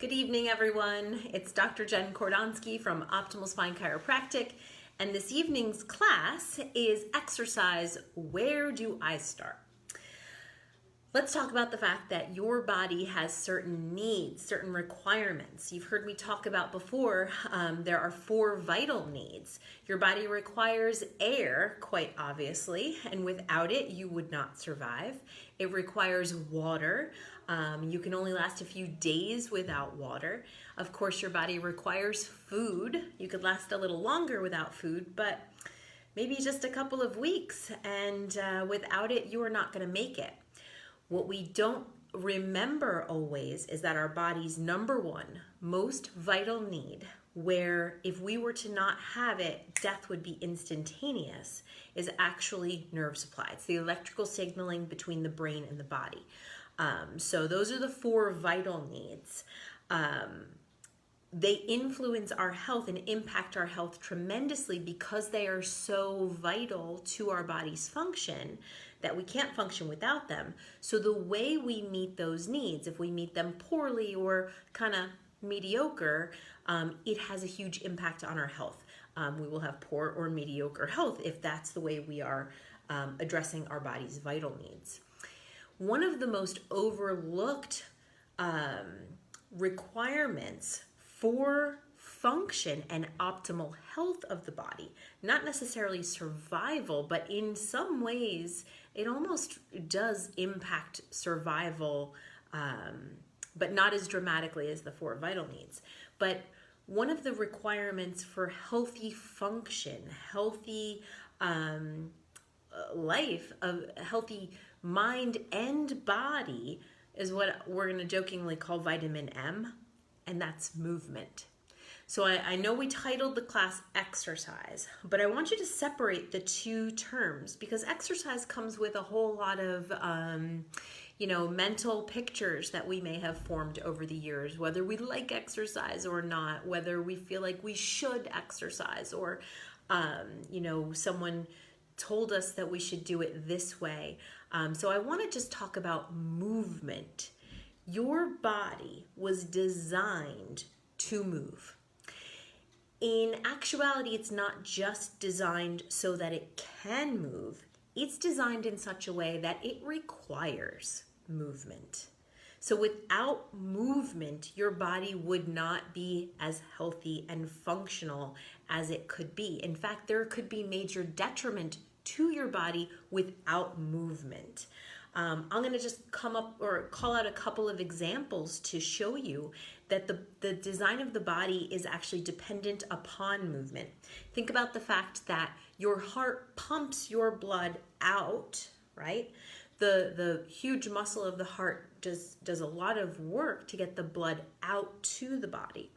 Good evening, everyone. It's Dr. Jen Kordonsky from Optimal Spine Chiropractic, and this evening's class is exercise, Where Do I Start? Let's talk about the fact that your body has certain needs, certain requirements. You've heard me talk about before, there are 4 vital needs. Your body requires air, quite obviously, and without it, you would not survive. It requires water. You can only last a few days without water. Of course, your body requires food. You could last a little longer without food, but maybe just a couple of weeks, and without it, you are not going to make it. What we don't remember always is that our body's number one most vital need, where if we were to not have it, death would be instantaneous, is actually nerve supply. It's the electrical signaling between the brain and the body. So those are the 4 vital needs. They influence our health and impact our health tremendously because they are so vital to our body's function that we can't function without them. So the way we meet those needs, if we meet them poorly or kind of mediocre, it has a huge impact on our health. We will have poor or mediocre health if that's the way we are addressing our body's vital needs. One of the most overlooked requirements for function and optimal health of the body, not necessarily survival, but in some ways it almost does impact survival, but not as dramatically as the 4 vital needs. But one of the requirements for healthy function, healthy life, of healthy mind and body is what we're going to jokingly call vitamin M, and that's movement. So I know we titled the class exercise, but I want you to separate the 2 terms because exercise comes with a whole lot of mental pictures that we may have formed over the years, whether we like exercise or not, whether we feel like we should exercise or someone told us that we should do it this way. So I want to just talk about movement. Your body was designed to move. In actuality, it's not just designed so that it can move. It's designed in such a way that it requires movement. So without movement, your body would not be as healthy and functional as it could be. In fact, there could be major detriment to your body without movement. I'm going to just come up or call out a couple of examples to show you that the design of the body is actually dependent upon movement. Think about the fact that your heart pumps your blood out, right? The huge muscle of the heart does a lot of work to get the blood out to the body.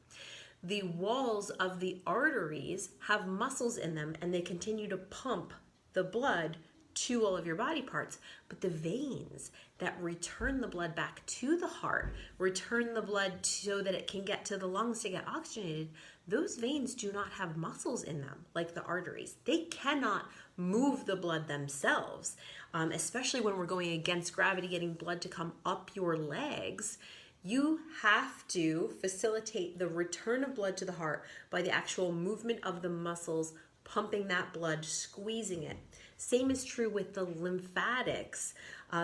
The walls of the arteries have muscles in them and they continue to pump the blood to all of your body parts, but the veins that return the blood back to the heart, return the blood so that it can get to the lungs to get oxygenated, those veins do not have muscles in them like the arteries. They cannot move the blood themselves, especially when we're going against gravity, getting blood to come up your legs. You have to facilitate the return of blood to the heart by the actual movement of the muscles, pumping that blood, squeezing it. Same is true with the lymphatics,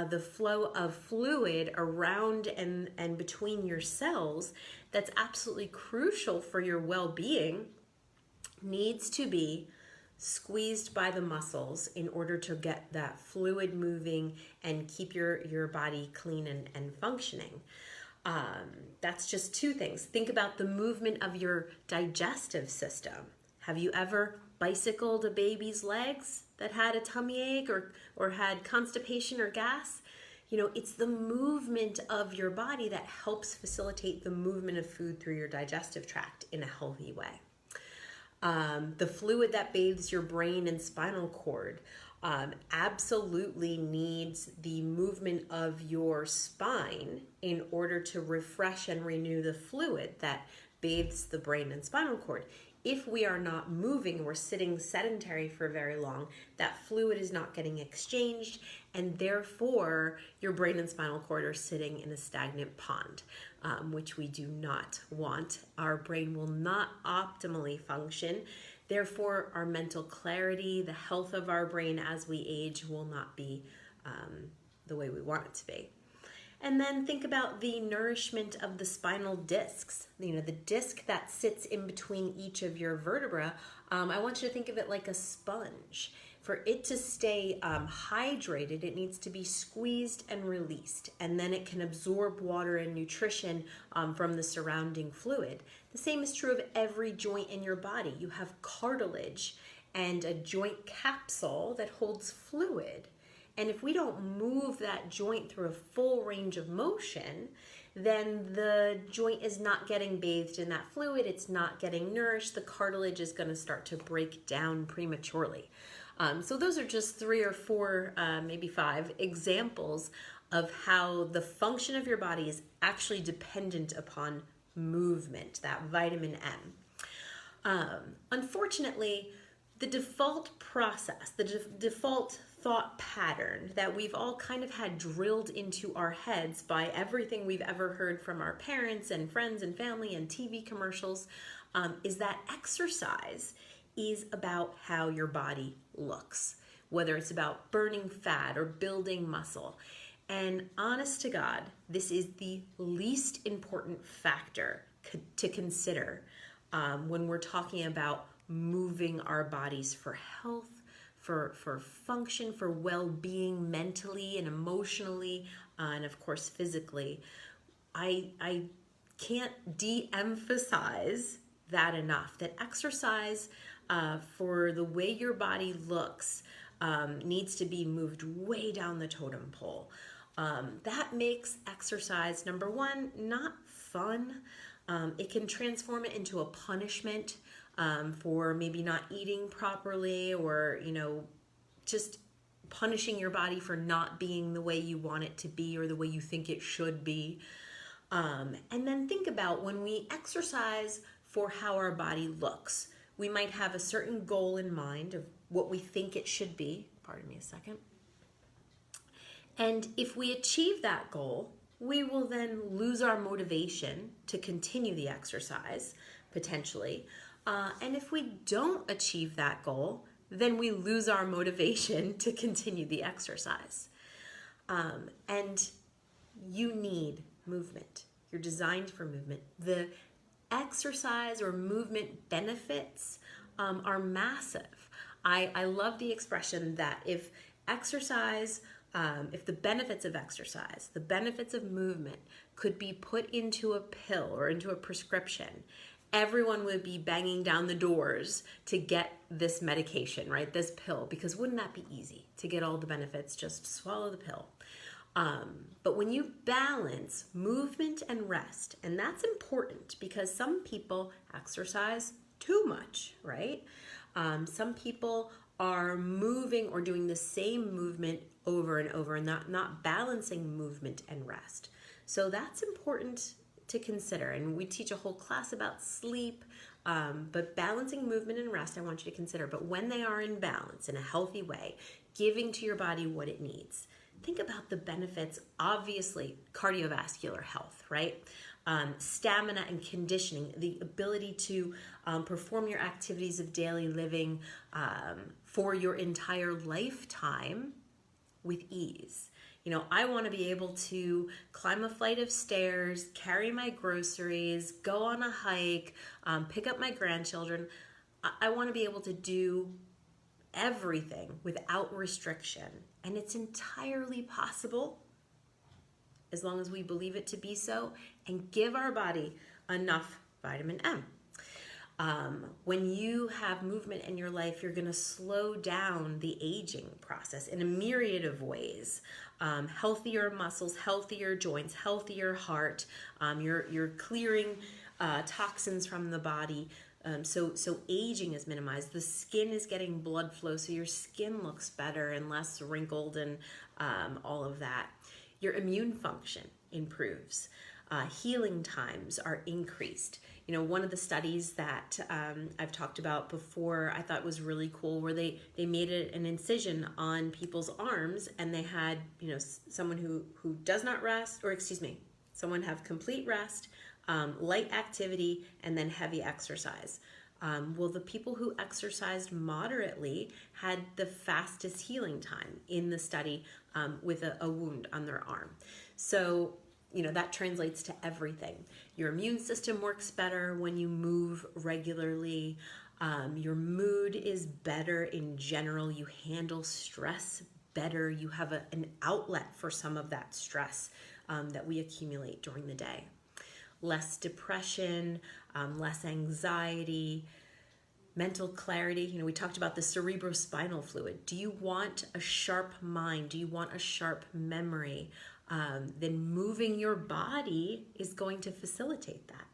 the flow of fluid around and between your cells that's absolutely crucial for your well-being, needs to be squeezed by the muscles in order to get that fluid moving and keep your body clean and functioning. That's just 2 things. Think about the movement of your digestive system. Have you ever bicycled a baby's legs that had a tummy ache or had constipation or gas? It's the movement of your body that helps facilitate the movement of food through your digestive tract in a healthy way. The fluid that bathes your brain and spinal cord absolutely needs the movement of your spine in order to refresh and renew the fluid that bathes the brain and spinal cord. if we are not moving, we're sitting sedentary for very long, that fluid is not getting exchanged, and therefore your brain and spinal cord are sitting in a stagnant pond, which we do not want. Our brain will not optimally function. Therefore, our mental clarity, the health of our brain as we age will not be the way we want it to be. And then think about the nourishment of the spinal discs, the disc that sits in between each of your vertebrae. I want you to think of it like a sponge. For it to stay hydrated, it needs to be squeezed and released, and then it can absorb water and nutrition from the surrounding fluid. The same is true of every joint in your body. You have cartilage and a joint capsule that holds fluid. And if we don't move that joint through a full range of motion, then the joint is not getting bathed in that fluid, it's not getting nourished, the cartilage is going to start to break down prematurely. So those are just 3 or 4, maybe 5 examples of how the function of your body is actually dependent upon movement, that vitamin M. Unfortunately, the default process, the default thought pattern that we've all kind of had drilled into our heads by everything we've ever heard from our parents and friends and family and TV commercials, is that exercise is about how your body looks, whether it's about burning fat or building muscle. And honest to God, this is the least important factor to consider when we're talking about moving our bodies for health, for function, for well-being mentally and emotionally, and of course physically. I can't de-emphasize that enough, that exercise for the way your body looks needs to be moved way down the totem pole. That makes exercise, number one, not fun. It can transform it into a punishment for maybe not eating properly, or just punishing your body for not being the way you want it to be or the way you think it should be. And then think about when we exercise for how our body looks. We might have a certain goal in mind of what we think it should be. Pardon me a second. And if we achieve that goal, we will then lose our motivation to continue the exercise, potentially. And if we don't achieve that goal, then we lose our motivation to continue the exercise. And you need movement. You're designed for movement. The exercise or movement benefits are massive. I love the expression that if the benefits of exercise, the benefits of movement could be put into a pill or into a prescription, everyone would be banging down the doors to get this medication, right? This pill, because wouldn't that be easy to get all the benefits? Just swallow the pill. But when you balance movement and rest, and that's important because some people exercise too much, right? Some people are moving or doing the same movement over and over and not balancing movement and rest. So that's important to consider. And we teach a whole class about sleep, but balancing movement and rest I want you to consider. But when they are in balance, in a healthy way, giving to your body what it needs, think about the benefits. Obviously, cardiovascular health, right? Stamina and conditioning, the ability to perform your activities of daily living for your entire lifetime with ease. I want to be able to climb a flight of stairs, carry my groceries, go on a hike, pick up my grandchildren. I want to be able to do everything without restriction. And it's entirely possible as long as we believe it to be so and give our body enough vitamin M. When you have movement in your life, you're going to slow down the aging process in a myriad of ways. Healthier muscles, healthier joints, healthier heart. You're clearing toxins from the body. So aging is minimized. The skin is getting blood flow, so your skin looks better and less wrinkled and all of that. Your immune function improves. Healing times are increased. One of the studies that I've talked about before, I thought was really cool, where they made an incision on people's arms, and they had, someone who does not rest, or excuse me, someone have complete rest, light activity, and then heavy exercise. Well, the people who exercised moderately had the fastest healing time in the study with a wound on their arm. So, that translates to everything. Your immune system works better when you move regularly. Your mood is better in general. You handle stress better. You have an outlet for some of that stress that we accumulate during the day. Less depression, less anxiety, mental clarity. We talked about the cerebrospinal fluid. Do you want a sharp mind? Do you want a sharp memory? Then moving your body is going to facilitate that.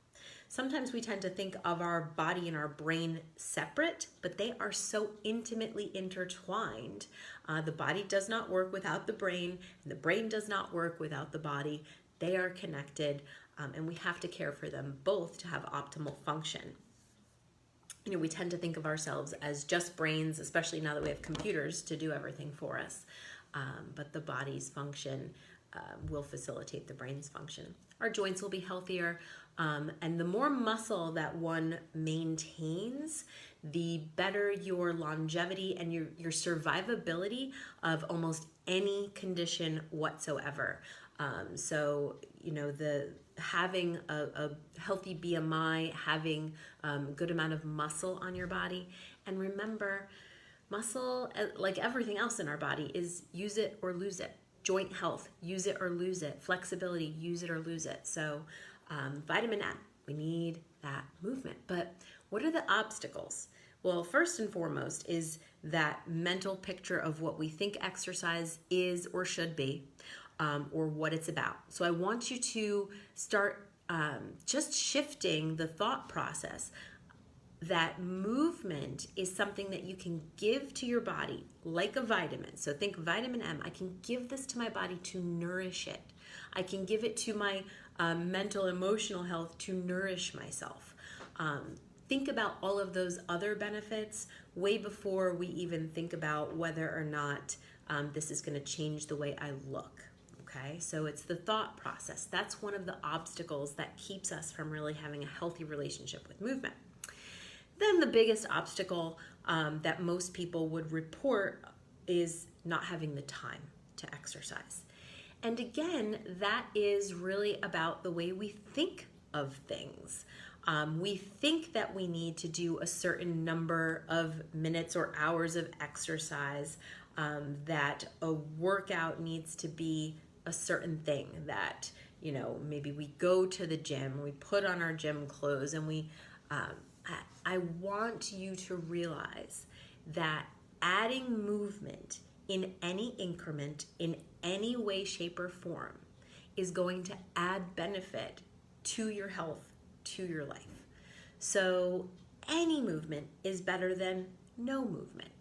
Sometimes we tend to think of our body and our brain separate, but they are so intimately intertwined. The body does not work without the brain, and the brain does not work without the body. They are connected, and we have to care for them both to have optimal function. We tend to think of ourselves as just brains, especially now that we have computers to do everything for us. But the body's function will facilitate the brain's function. Our joints will be healthier, and the more muscle that one maintains, the better your longevity and your survivability of almost any condition whatsoever. So, the having a healthy BMI, having a good amount of muscle on your body, and remember, muscle, like everything else in our body, is use it or lose it. Joint health, use it or lose it. Flexibility, use it or lose it. So vitamin M, we need that movement. But what are the obstacles? Well, first and foremost is that mental picture of what we think exercise is or should be, or what it's about. So I want you to start just shifting the thought process that movement is something that you can give to your body like a vitamin. So think vitamin M. I can give this to my body to nourish it. I can give it to my mental, emotional health to nourish myself. Think about all of those other benefits way before we even think about whether or not this is going to change the way I look. Okay, so it's the thought process. That's one of the obstacles that keeps us from really having a healthy relationship with movement. Then the biggest obstacle that most people would report is not having the time to exercise. And again, that is really about the way we think of things. We think that we need to do a certain number of minutes or hours of exercise, that a workout needs to be a certain thing, that, maybe we go to the gym, we put on our gym clothes, and I want you to realize that adding movement in any increment, in any way, shape, or form, is going to add benefit to your health, to your life. So any movement is better than no movement.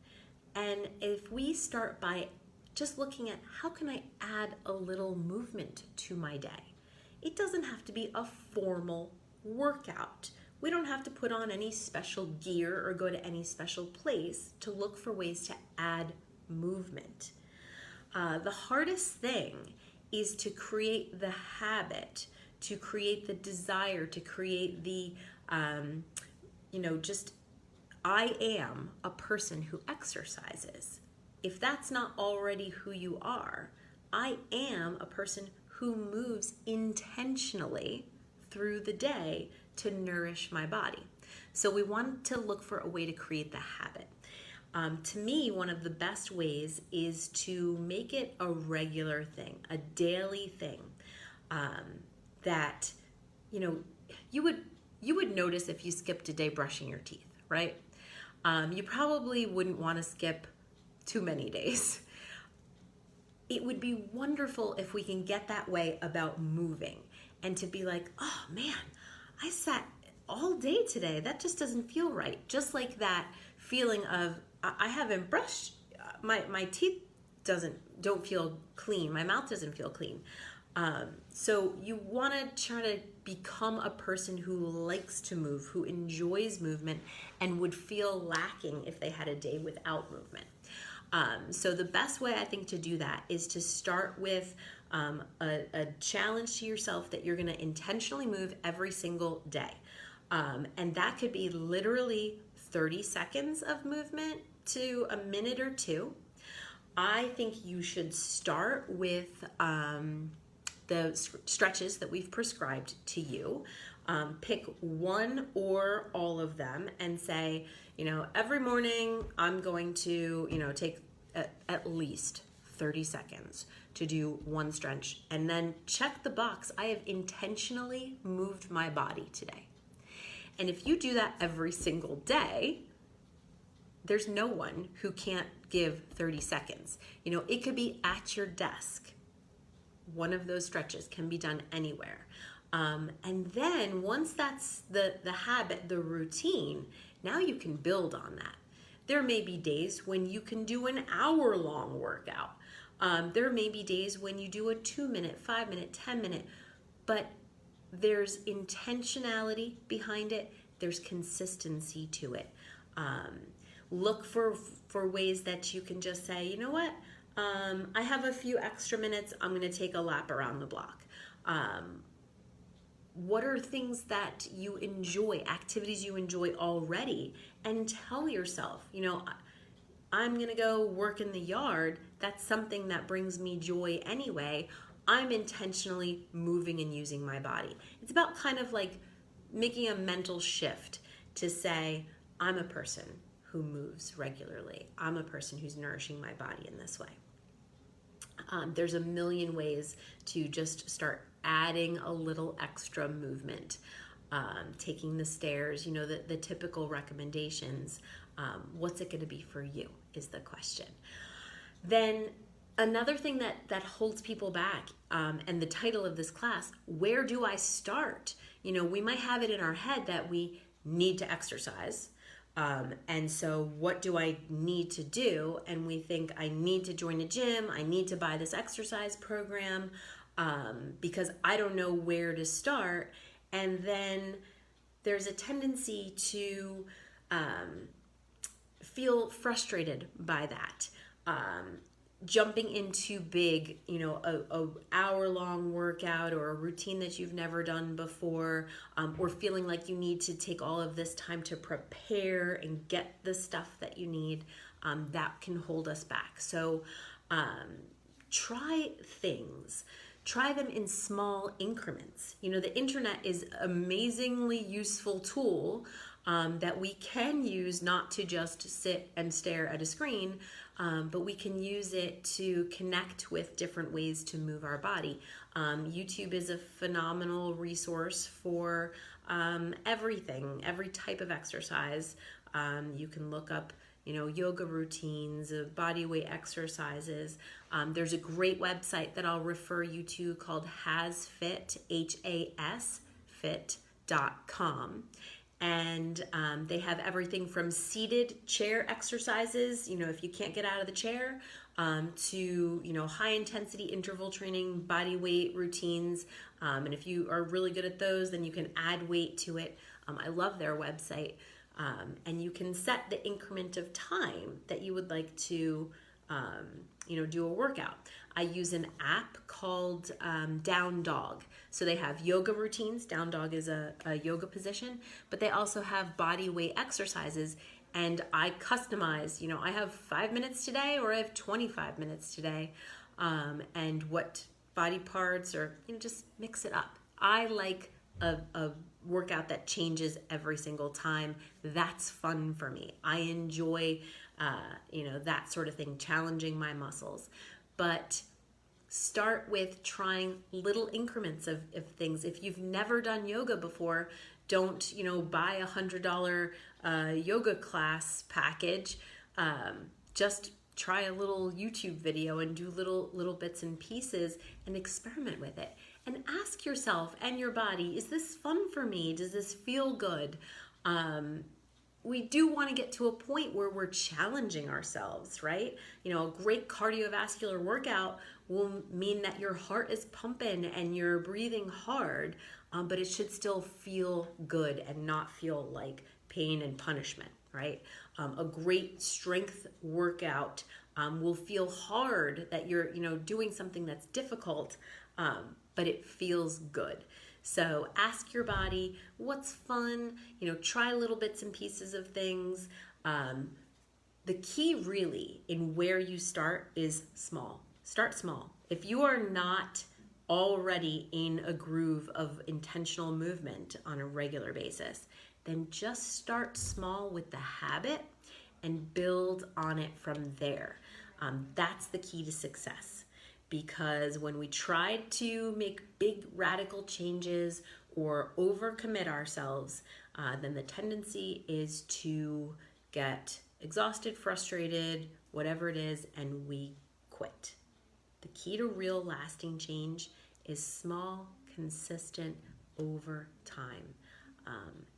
And if we start by just looking at how can I add a little movement to my day, it doesn't have to be a formal workout. We don't have to put on any special gear or go to any special place to look for ways to add movement. The hardest thing is to create the habit, to create the desire, to create the, just I am a person who exercises. If that's not already who you are, I am a person who moves intentionally through the day to nourish my body. So we want to look for a way to create the habit. To me, one of the best ways is to make it a regular thing, a daily thing, that you would notice if you skipped a day brushing your teeth, right? You probably wouldn't want to skip too many days. It would be wonderful if we can get that way about moving, and to be like, oh man, I sat all day today. That just doesn't feel right. Just like that feeling of I haven't brushed, my teeth don't feel clean. My mouth doesn't feel clean. So you want to try to become a person who likes to move, who enjoys movement, and would feel lacking if they had a day without movement. So the best way I think to do that is to start with a challenge to yourself that you're going to intentionally move every single day. And that could be literally 30 seconds of movement to a minute or two. I think you should start with the stretches that we've prescribed to you. Pick one or all of them and say, every morning I'm going to, take at least 30 seconds to do one stretch, and then check the box. I have intentionally moved my body today. And if you do that every single day, there's no one who can't give 30 seconds. It could be at your desk. One of those stretches can be done anywhere. And then once that's the habit, the routine, now you can build on that. There may be days when you can do an hour-long workout. There may be days when you do a 2-minute, 5-minute, 10-minute, but there's intentionality behind it. There's consistency to it. Look for ways that you can just say, you know what? I have a few extra minutes. I'm going to take a lap around the block. What are things that you enjoy, activities you enjoy already? And tell yourself, I'm going to go work in the yard. That's something that brings me joy anyway. I'm intentionally moving and using my body. It's about kind of like making a mental shift to say, I'm a person who moves regularly. I'm a person who's nourishing my body in this way. There's a million ways to just start adding a little extra movement. Taking the stairs, the typical recommendations. What's it going to be for you is the question. Then another thing that holds people back, and the title of this class, where do I start? We might have it in our head that we need to exercise. And so what do I need to do? And we think I need to join a gym. I need to buy this exercise program because I don't know where to start. And then there's a tendency to feel frustrated by that. Jumping into big, a hour-long workout or a routine that you've never done before, or feeling like you need to take all of this time to prepare and get the stuff that you need, that can hold us back. So try things. Try them in small increments. The internet is an amazingly useful tool that we can use not to just sit and stare at a screen, but we can use it to connect with different ways to move our body. YouTube is a phenomenal resource for everything, every type of exercise. You can look up yoga routines, body weight exercises. There's a great website that I'll refer you to called HasFit, HASFit.com. And they have everything from seated chair exercises, if you can't get out of the chair, to, high intensity interval training, body weight routines. And if you are really good at those, then you can add weight to it. I love their website. And you can set the increment of time that you would like to, do a workout. I use an app called Down Dog. So they have yoga routines. Down Dog is a yoga position, but they also have body weight exercises. And I customize, I have 5 minutes today or I have 25 minutes today. And what body parts, or, just mix it up. I like a workout that changes every single time. That's fun for me. I enjoy, that sort of thing, challenging my muscles. But start with trying little increments of things. If you've never done yoga before, don't, buy $100 yoga class package. Just try a little YouTube video and do little bits and pieces and experiment with it. And ask yourself and your body, is this fun for me? Does this feel good? We do want to get to a point where we're challenging ourselves, right? A great cardiovascular workout will mean that your heart is pumping and you're breathing hard, but it should still feel good and not feel like pain and punishment, right? A great strength workout will feel hard, that you're, doing something that's difficult, but it feels good. So ask your body what's fun, try little bits and pieces of things. The key really in where you start is small. Start small. If you are not already in a groove of intentional movement on a regular basis, then just start small with the habit and build on it from there. That's the key to success, because when we try to make big radical changes or overcommit ourselves, then the tendency is to get exhausted, frustrated, whatever it is, and we quit. The key to real lasting change is small, consistent, over time.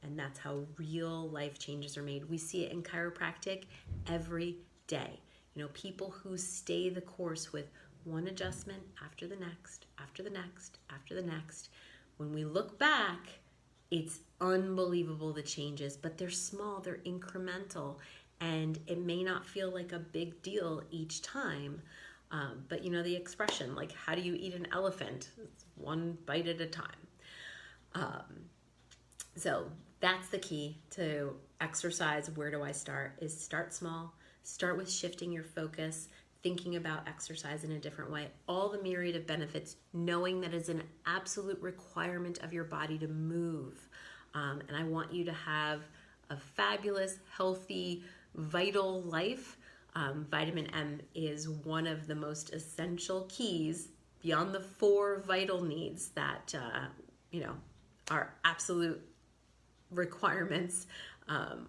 And that's how real life changes are made. We see it in chiropractic every day. People who stay the course with one adjustment after the next, after the next, after the next. When we look back, it's unbelievable, the changes, but they're small, they're incremental, and it may not feel like a big deal each time. But the expression, like, how do you eat an elephant? It's one bite at a time. So that's the key to exercise. Where do I start? Is start small. Start with shifting your focus, thinking about exercise in a different way. All the myriad of benefits, knowing that it's an absolute requirement of your body to move. And I want you to have a fabulous, healthy, vital life. Vitamin M is one of the most essential keys beyond the 4 vital needs that, are absolute requirements,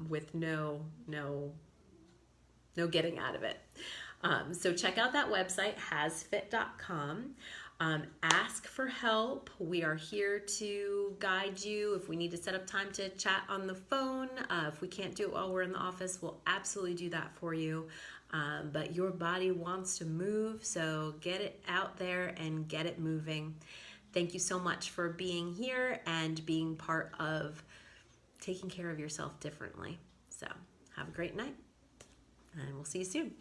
with no getting out of it. So check out that website, hasfit.com. Ask for help. We are here to guide you. If we need to set up time to chat on the phone, if we can't do it while we're in the office, we'll absolutely do that for you. But your body wants to move, so get it out there and get it moving. Thank you so much for being here and being part of taking care of yourself differently. So have a great night, and we'll see you soon.